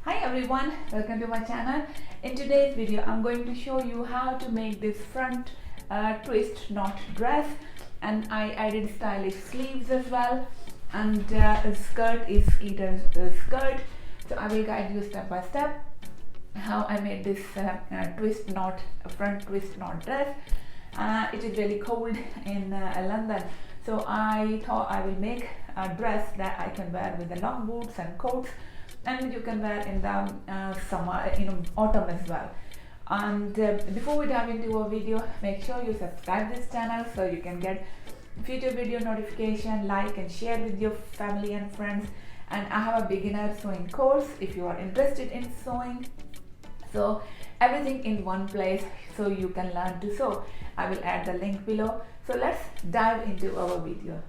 Hi everyone, welcome to my channel. In today's video I'm going to show you how to make this front twist knot dress, and I added stylish sleeves as well, and a skirt is Skeeter's skirt. So I will guide you step by step how I made this front twist knot dress. It is really cold in London, so I thought I will make a dress that I can wear with the long boots and coats, and you can wear in the summer, autumn as well. And before we dive into our video, make sure you subscribe this channel so you can get future video notification, like and share with your family and friends. And I have a beginner sewing course if you are interested in sewing. So everything in one place so you can learn to sew. I will add the link below. So let's dive into our video.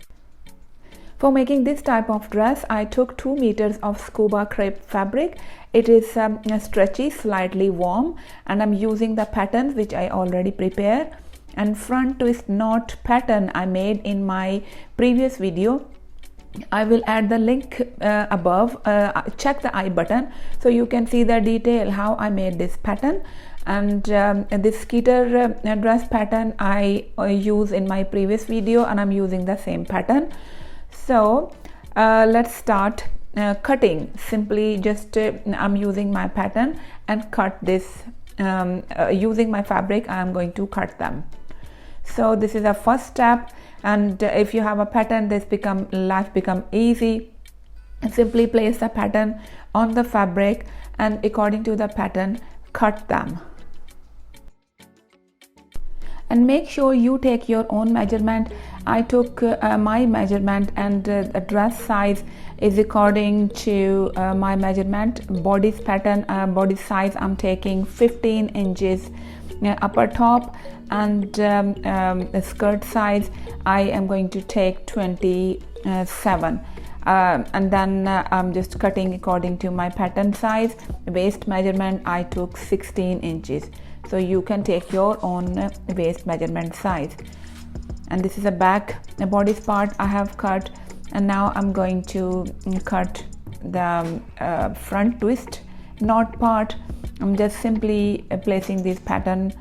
For making this type of dress, I took 2 meters of scuba crepe fabric. It is stretchy, slightly warm, and I'm using the patterns which I already prepared. And front twist knot pattern I made in my previous video. I will add the link above. Check the I button so you can see the detail how I made this pattern. And this Skeeter dress pattern I use in my previous video, and I'm using the same pattern. So let's start cutting. Simply just I'm using my pattern and cut this using my fabric. I'm going to cut them. So this is a first step, and if you have a pattern, life become easy. Simply place the pattern on the fabric and according to the pattern cut them. And make sure you take your own measurement. I took my measurement, and the dress size is according to my measurement. Body's pattern, body size, I'm taking 15 inches upper top, and the skirt size I am going to take 27. And then I'm just cutting according to my pattern size. Waist measurement I took 16 inches. So you can take your own waist measurement size. And this is a back bodice part I have cut, and now I'm going to cut the front twist knot part. I'm just simply placing this pattern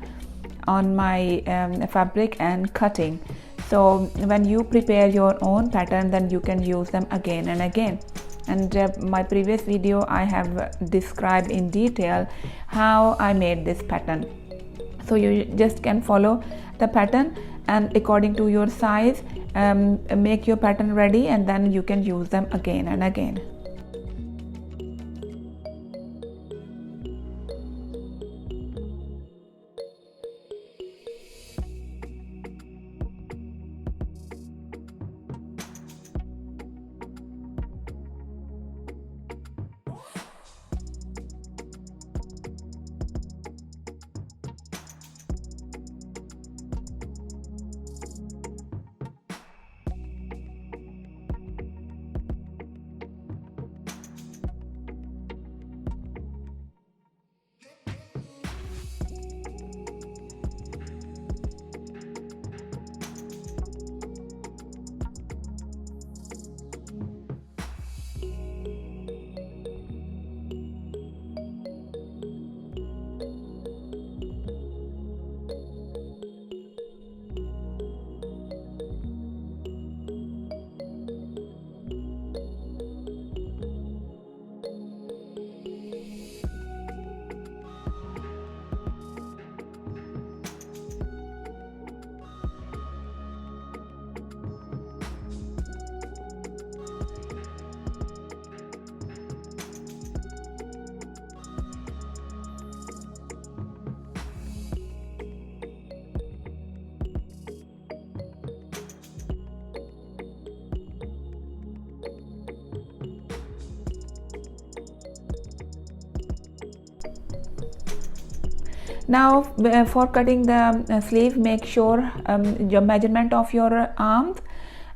on my fabric and cutting. So when you prepare your own pattern, then you can use them again and again. And my previous video I have described in detail how I made this pattern. So you just can follow the pattern, and according to your size make your pattern ready, and then you can use them again and again. Now for cutting the sleeve, make sure your measurement of your arms,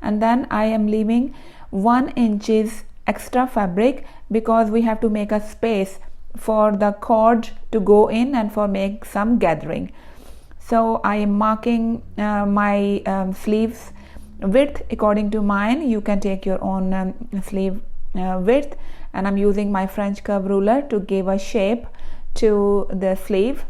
and then I am leaving 1 inches extra fabric because we have to make a space for the cord to go in and for make some gathering. So I am marking my sleeves width according to mine. You can take your own sleeve width, and I'm using my French curve ruler to give a shape to the sleeve.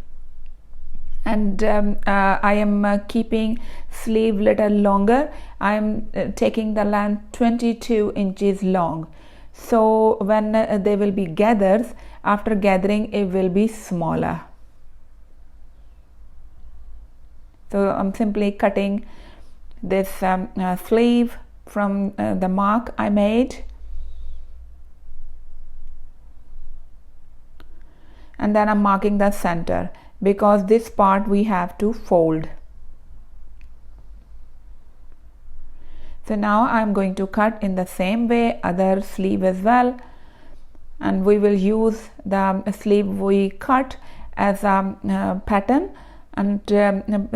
And I am keeping sleeve little longer. I am taking the length 22 inches long. So when they will be gathers, after gathering it will be smaller. So I'm simply cutting this sleeve from the mark I made, and then I'm marking the center, because this part we have to fold. So now I'm going to cut in the same way other sleeve as well, and we will use the sleeve we cut as a pattern, and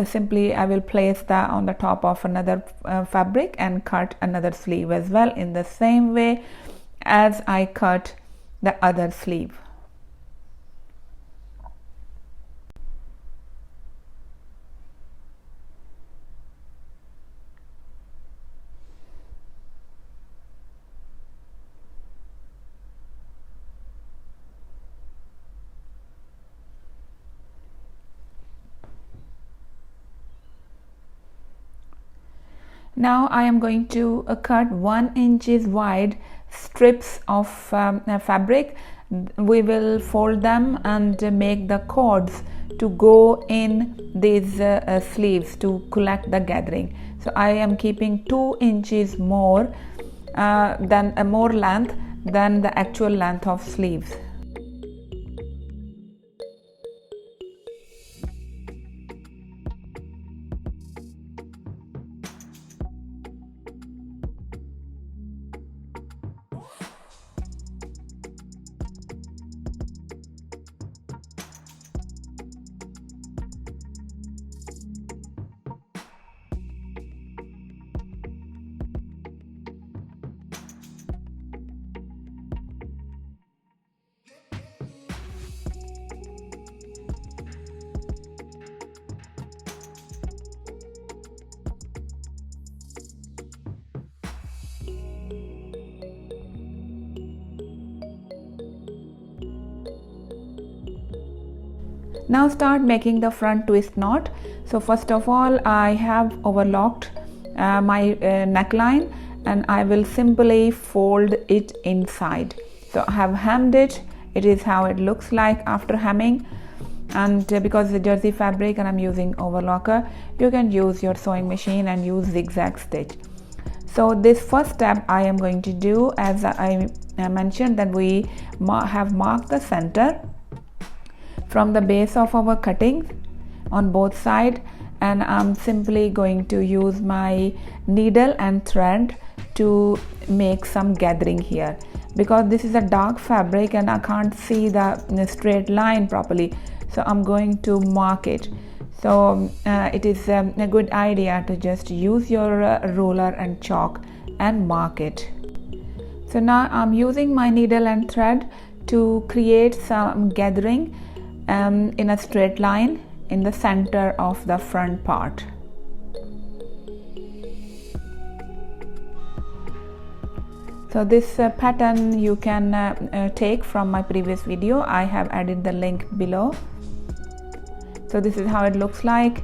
simply I will place that on the top of another fabric and cut another sleeve as well in the same way as I cut the other sleeve. Now I am going to cut 1 inch wide strips of fabric. We will fold them and make the cords to go in these sleeves to collect the gathering. So I am keeping 2 inches more more length than the actual length of sleeves. Now start making the front twist knot. So first of all, I have overlocked my neckline, and I will simply fold it inside. So I have hemmed it. It is how it looks like after hemming. And because it's jersey fabric and I'm using overlocker, you can use your sewing machine and use zigzag stitch. So this first step I am going to do, as I mentioned, that we have marked the center from the base of our cutting on both sides, and I'm simply going to use my needle and thread to make some gathering here, because this is a dark fabric and I can't see the straight line properly, so I'm going to mark it. So it is a good idea to just use your ruler and chalk and mark it. So now I'm using my needle and thread to create some gathering in a straight line in the center of the front part. So this pattern you can take from my previous video. I have added the link below. So this is how it looks like,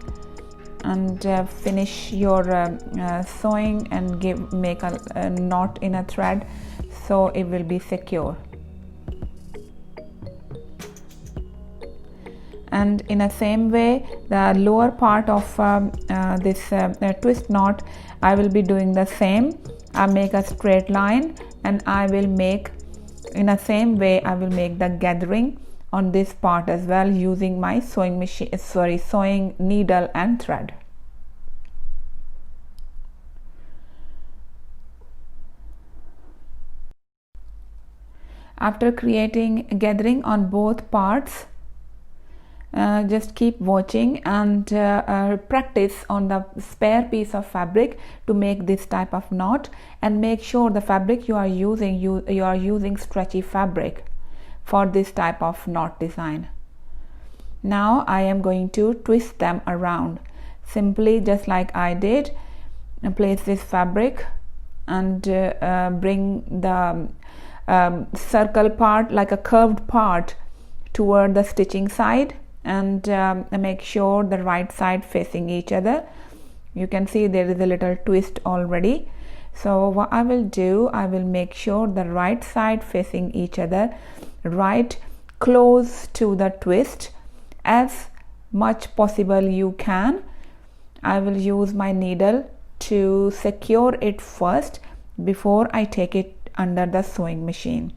and finish your sewing and make a knot in a thread so it will be secure. And in the same way, the lower part of this twist knot, I will be doing the same. I make a straight line, and I will make, in the same way, I will make the gathering on this part as well, using my sewing needle and thread. After creating a gathering on both parts, just keep watching and practice on the spare piece of fabric to make this type of knot, and make sure the fabric you are using, you are using stretchy fabric for this type of knot design. Now I am going to twist them around, simply just like I did. Place this fabric and bring the circle part, like a curved part toward the stitching side, and make sure the right side facing each other. You can see there is a little twist already. So what I will do, I will make sure the right side facing each other, right close to the twist as much possible you can. I will use my needle to secure it first before I take it under the sewing machine.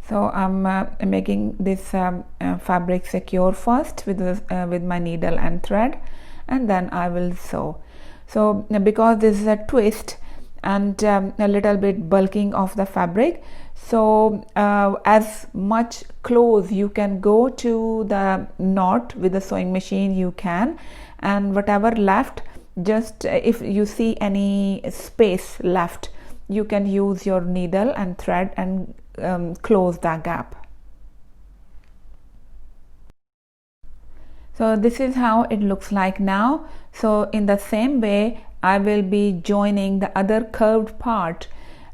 So I'm making this fabric secure first with my needle and thread, and then I will sew. So because this is a twist and a little bit bulking of the fabric, so as much close you can go to the knot with the sewing machine you can, and whatever left, just if you see any space left, you can use your needle and thread and close that gap. So this is how it looks like now. So in the same way, I will be joining the other curved part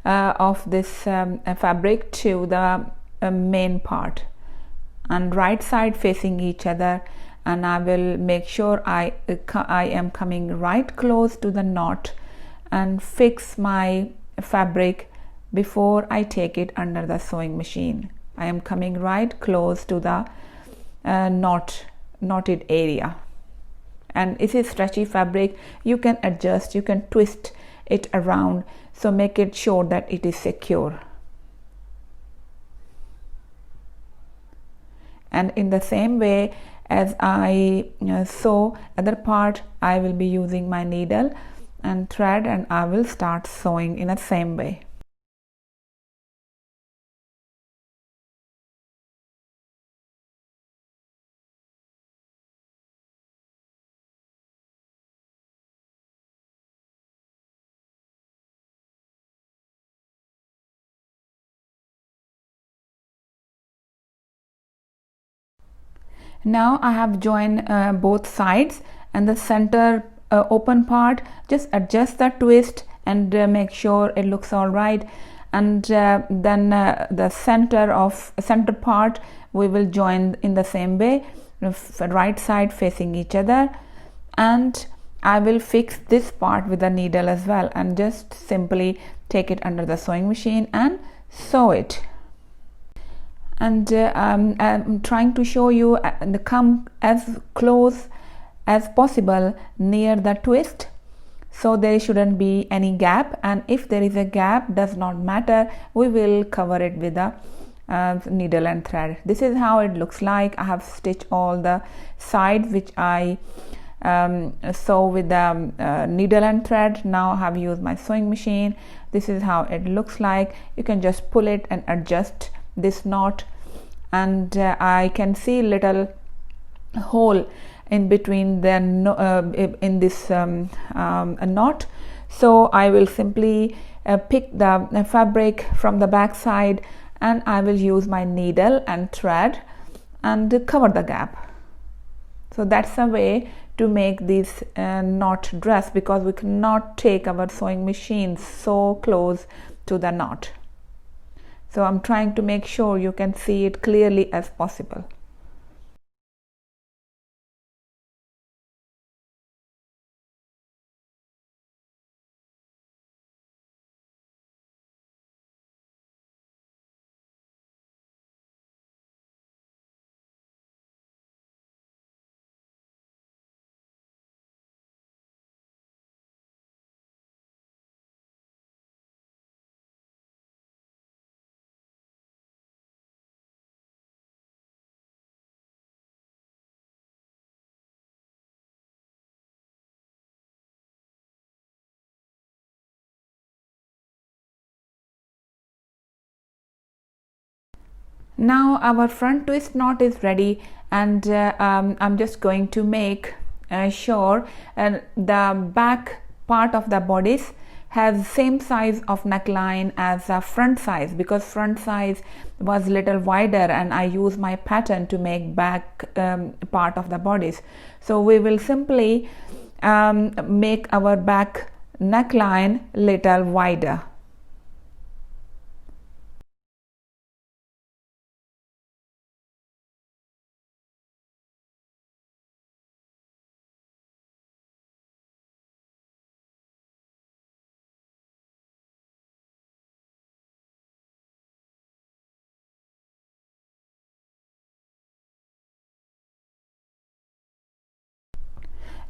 of this fabric to the main part, and right side facing each other, and I will make sure I am coming right close to the knot and fix my fabric before I take it under the sewing machine. I am coming right close to the knotted area, and it is stretchy fabric. You can adjust, you can twist it around, so make it sure that it is secure. And in the same way as I sew other part, I will be using my needle and thread, and I will start sewing in the same way. Now I have joined both sides, and the center open part, just adjust the twist and make sure it looks all right, and then the center part we will join in the same way, right side facing each other, and I will fix this part with a needle as well, and just simply take it under the sewing machine and sew it. And I'm trying to show you come as close as possible near the twist, so there shouldn't be any gap, and if there is a gap, does not matter, we will cover it with a needle and thread. This is how it looks like. I have stitched all the sides which I sew with the needle and thread. Now I have used my sewing machine. This is how it looks like. You can just pull it and adjust this knot, and I can see little hole in between the in this knot, so I will simply pick the fabric from the back side, and I will use my needle and thread and cover the gap. So that's a way to make this knot dress, because we cannot take our sewing machine so close to the knot. So I'm trying to make sure you can see it clearly as possible. Now our front twist knot is ready, and I'm just going to make sure the back part of the bodice has same size of neckline as the front size, because front size was little wider and I use my pattern to make back part of the bodice. So we will simply make our back neckline little wider.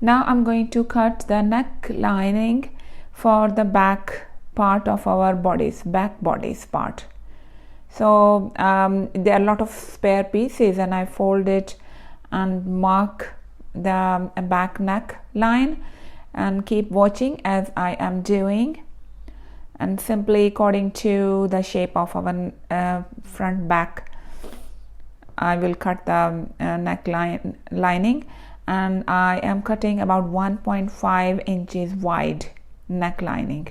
Now I'm going to cut the neck lining for the back part of our back bodice part. So there are a lot of spare pieces, and I fold it and mark the back neck line, and keep watching as I am doing, and simply according to the shape of our front back I will cut the neck lining, and I am cutting about 1.5 inches wide neck lining.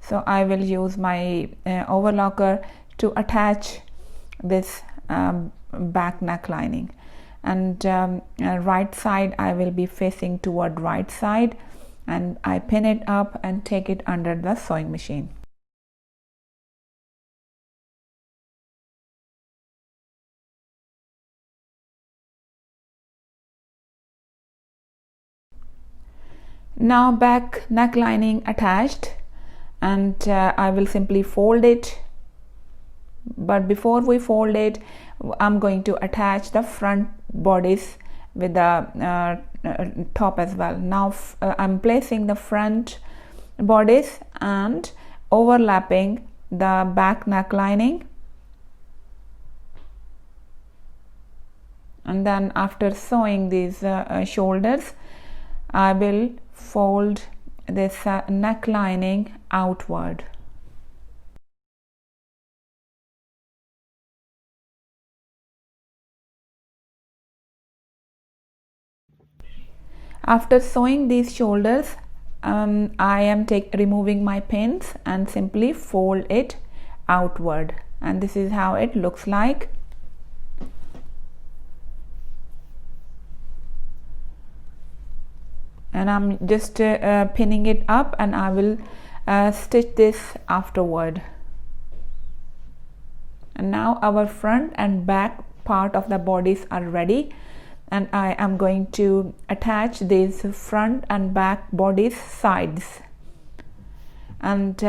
So I will use my overlocker to attach this back neck lining, and right side I will be facing toward right side, and I pin it up and take it under the sewing machine. Now back neck lining attached, and I will simply fold it, but before we fold it I'm going to attach the front bodice with the top as well. Now I'm placing the front bodice and overlapping the back neck lining, and then after sewing these shoulders I will fold this neck lining outward. After sewing these shoulders, I am removing my pins and simply fold it outward, and this is how it looks like. And I'm just pinning it up, and I will stitch this afterward. And now our front and back part of the bodice are ready, and I am going to attach these front and back bodice sides, and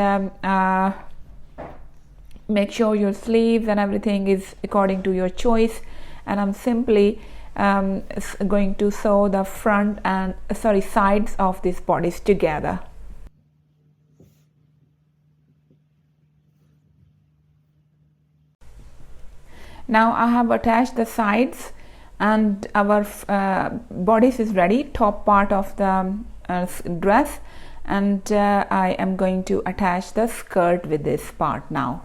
make sure your sleeves and everything is according to your choice. And I'm simply going to sew the front and sides of this bodice together. Now I have attached the sides, and our bodice is ready, top part of the dress, and I am going to attach the skirt with this part now.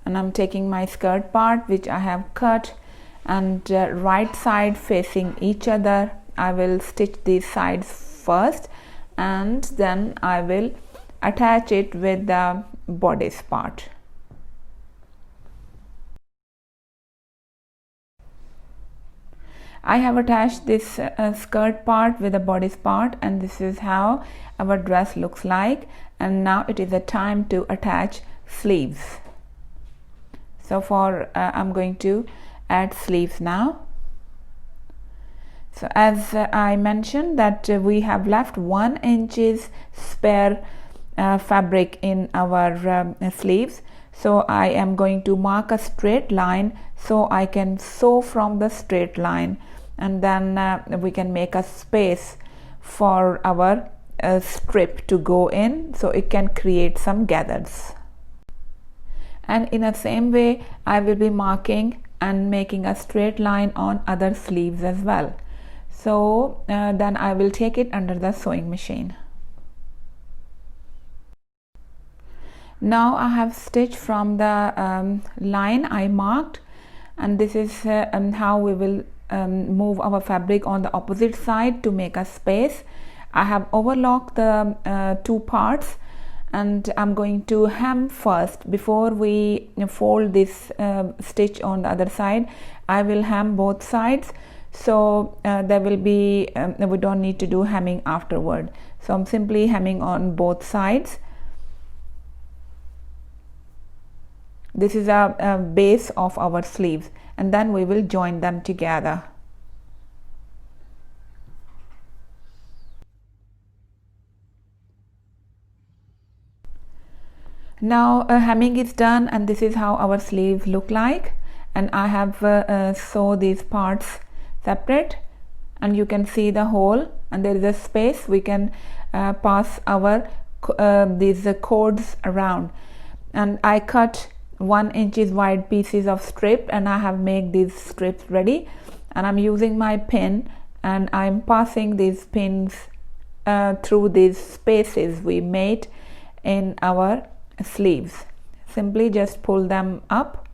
And I'm taking my skirt part which I have cut, and right side facing each other I will stitch these sides first, and then I will attach it with the bodice part. I have attached this skirt part with the bodice part, and this is how our dress looks like. And now it is the time to attach sleeves. So I'm going to add sleeves now. So as I mentioned that we have left 1 inch spare fabric in our sleeves, so I am going to mark a straight line so I can sew from the straight line, and then we can make a space for our strip to go in, so it can create some gathers. And in the same way I will be marking and making a straight line on other sleeves as well. So then I will take it under the sewing machine. Now I have stitched from the line I marked, and this is how we will move our fabric on the opposite side to make a space. I have overlocked the two parts, and I'm going to hem first before we fold this stitch on the other side. I will hem both sides, so there will be we don't need to do hemming afterward. So I'm simply hemming on both sides. This is a base of our sleeves, and then we will join them together. Now hemming is done, and this is how our sleeves look like. And I have sew these parts separate, and you can see the hole, and there is a space. We can pass our these cords around, and I cut 1 inch wide pieces of strip, and I have made these strips ready, and I'm using my pin, and I'm passing these pins through these spaces we made in our sleeves. Simply just pull them up.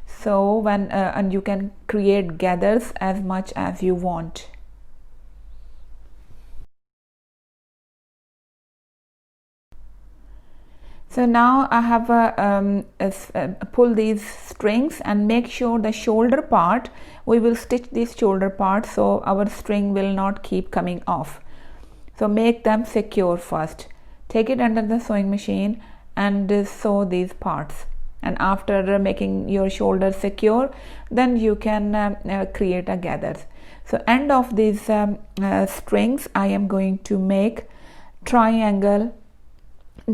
So when and you can create gathers as much as you want. So now I have pull these strings, and make sure the shoulder part, we will stitch this shoulder part so our string will not keep coming off. So make them secure first. Take it under the sewing machine and sew these parts. And after making your shoulder secure, then you can create a gathers. So end of these strings, I am going to make triangle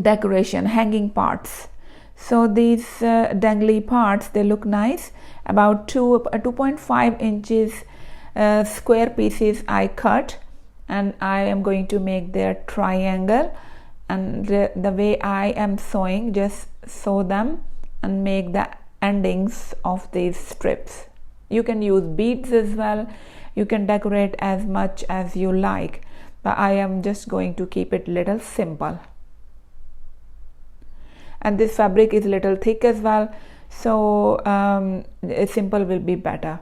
decoration hanging parts. So these dangly parts, they look nice. About 2.5 inches square pieces I cut, and I am going to make their triangle. And the way I am sewing, just sew them and make the endings of these strips. You can use beads as well. You can decorate as much as you like, but I am just going to keep it little simple. And this fabric is little thick as well, so simple will be better.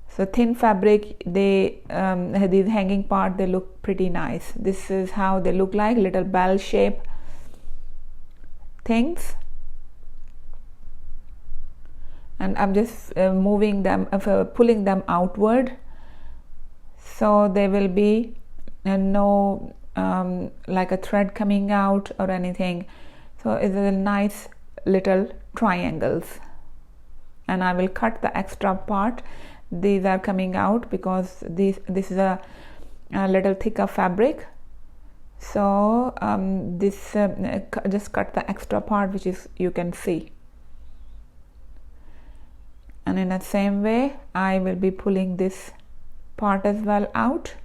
So thin fabric, they these hanging part, they look pretty nice. This is how they look like, little bell shape things. And I'm just moving them, pulling them outward, so there will be no like a thread coming out or anything. So it's a nice little triangles, and I will cut the extra part. These are coming out because this is a little thicker fabric. So this just cut the extra part, which is you can see. And in the same way, I will be pulling this part as well out,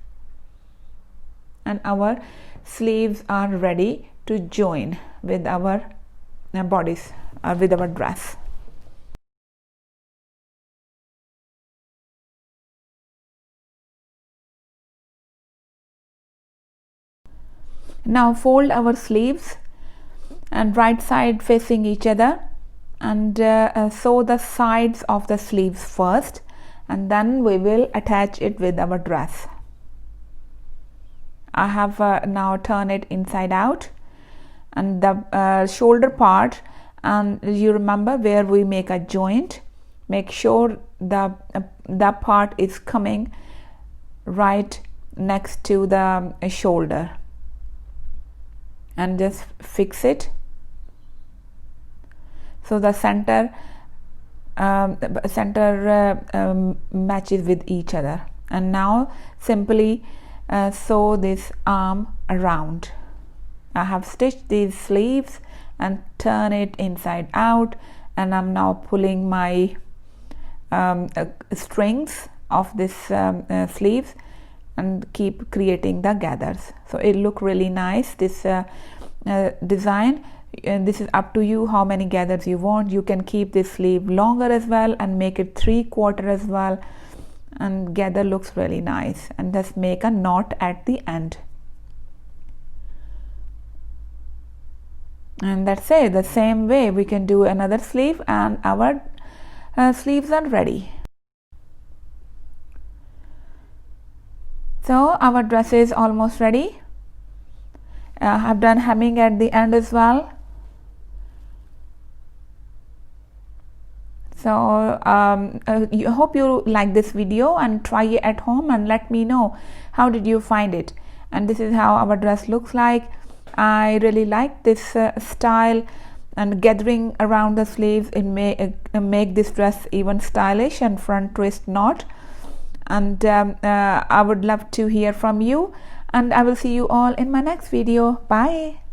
and our sleeves are ready to join with our bodies or with our dress. Now fold our sleeves and right side facing each other, and sew the sides of the sleeves first, and then we will attach it with our dress. I have now turned it inside out, and the shoulder part, and you remember where we make a joint, make sure that part is coming right next to the shoulder, and just fix it so the center matches with each other. And now simply sew this arm around. I have stitched these sleeves and turn it inside out, and I'm now pulling my strings of this sleeves and keep creating the gathers. So it look really nice, this design. And this is up to you how many gathers you want. You can keep this sleeve longer as well and make it 3/4 as well, and gather looks really nice. And just make a knot at the end, and that's it. The same way we can do another sleeve, and our sleeves are ready. So our dress is almost ready. I've done hemming at the end as well. So I hope you like this video, and try it at home and let me know how did you find it. And this is how our dress looks like. I really like this style, and gathering around the sleeves, it may make this dress even stylish, and front twist knot. And I would love to hear from you, and I will see you all in my next video. Bye.